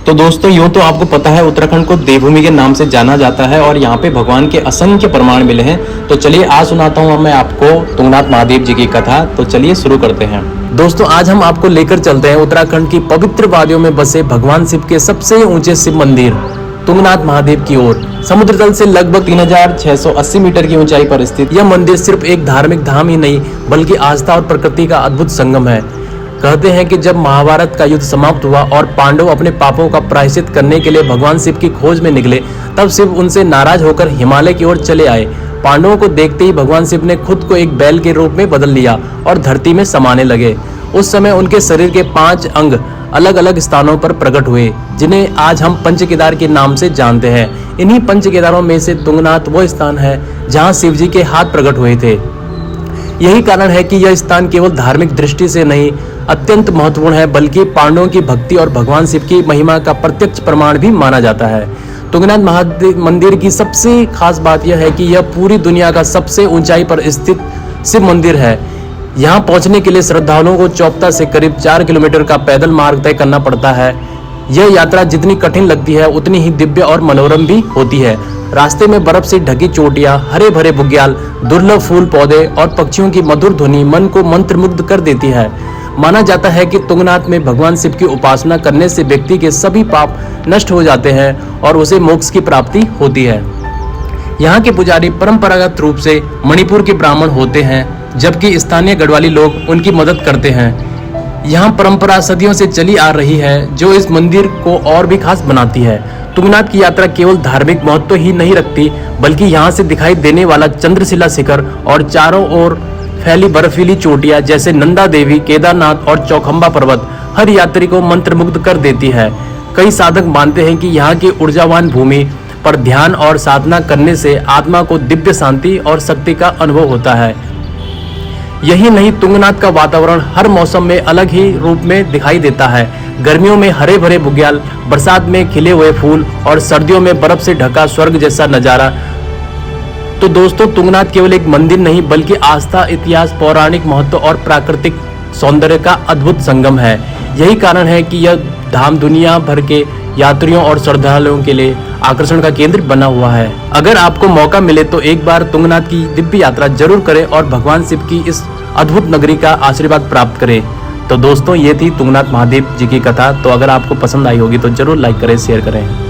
तो दोस्तों यूँ तो आपको पता है उत्तराखंड को देवभूमि के नाम से जाना जाता है और यहाँ पे भगवान के असंख्य प्रमाण मिले हैं। तो चलिए आज सुनाता हूँ मैं आपको तुंगनाथ महादेव जी की कथा। तो चलिए शुरू करते हैं। दोस्तों आज हम आपको लेकर चलते हैं उत्तराखंड की पवित्र वादियों में बसे भगवान शिव के सबसे ऊंचे शिव मंदिर तुंगनाथ महादेव की ओर। समुद्र तल से लगभग 3680 मीटर की ऊंचाई पर स्थित यह मंदिर सिर्फ एक धार्मिक धाम ही नहीं बल्कि आस्था और प्रकृति का अद्भुत संगम है। कहते हैं कि जब महाभारत का युद्ध समाप्त हुआ और पांडव अपने पापों का प्रायश्चित करने के लिए भगवान शिव की खोज में निकले, तब शिव उनसे नाराज होकर हिमालय की ओर चले आए। पांडवों को देखते ही भगवान शिव ने खुद को एक बैल के रूप में बदल लिया और धरती में समाने लगे। उस समय उनके शरीर के 5 अंग अलग अलग स्थानों पर प्रकट हुए, जिन्हें आज हम पंच केदार के नाम से जानते हैं। इन्हीं पंच केदारों में से तुंगनाथ वो स्थान है जहाँ शिव जी के हाथ प्रकट हुए थे। यही कारण है कि यह स्थान केवल धार्मिक दृष्टि से नहीं अत्यंत महत्वपूर्ण है, बल्कि पांडवों की भक्ति और भगवान शिव की महिमा का प्रत्यक्ष प्रमाण भी माना जाता है। तुंगनाथ महादेव मंदिर की सबसे खास बात यह है कि यह पूरी दुनिया का सबसे ऊंचाई पर स्थित शिव मंदिर है। यहाँ पहुंचने के लिए श्रद्धालुओं को चौपता से करीब 4 किलोमीटर का पैदल मार्ग तय करना पड़ता है। यह यात्रा जितनी कठिन लगती है उतनी ही दिव्य और मनोरम भी होती है। रास्ते में बर्फ से ढकी चोटियां, हरे भरे बुग्याल, दुर्लभ फूल पौधे और पक्षियों की मधुर ध्वनि मन को मंत्रमुग्ध कर देती है। माना जाता है कि तुंगनाथ में भगवान शिव की उपासना करने से व्यक्ति के सभी पाप नष्ट हो जाते हैं और उसे मोक्ष की प्राप्ति होती है। यहाँ के पुजारी परंपरागत रूप से मणिपुर के ब्राह्मण होते हैं, जबकि स्थानीय गढ़वाली लोग उनकी मदद करते हैं। यहाँ परंपरा सदियों से चली आ रही है, जो इस मंदिर को और भी खास बनाती है। तुंगनाथ की यात्रा केवल धार्मिक महत्व ही नहीं रखती, बल्कि यहाँ से दिखाई देने वाला चंद्रशिला शिखर और चारों ओर फैली बर्फीली चोटियां जैसे नंदा देवी, केदारनाथ और चौखंबा पर्वत हर यात्री को मंत्रमुग्ध कर देती है। कई साधक मानते हैं कि यहाँ की ऊर्जावान भूमि पर ध्यान और साधना करने से आत्मा को दिव्य शांति और शक्ति का अनुभव होता है। यही नहीं, तुंगनाथ का वातावरण हर मौसम में अलग ही रूप में दिखाई देता है। गर्मियों में हरे भरे बुग्याल, बरसात में खिले हुए फूल और सर्दियों में बर्फ से ढका स्वर्ग जैसा नजारा। तो दोस्तों तुंगनाथ केवल एक मंदिर नहीं बल्कि आस्था, इतिहास, पौराणिक महत्व और प्राकृतिक सौंदर्य का अद्भुत संगम है। यही कारण है कि यह धाम दुनिया भर के यात्रियों और श्रद्धालुओं के लिए आकर्षण का केंद्र बना हुआ है। अगर आपको मौका मिले तो एक बार तुंगनाथ की दिव्य यात्रा जरूर करें और भगवान शिव की इस अद्भुत नगरी का आशीर्वाद प्राप्त करें। तो दोस्तों ये थी तुंगनाथ महादेव जी की कथा। तो अगर आपको पसंद आई होगी तो जरूर लाइक करें, शेयर करें।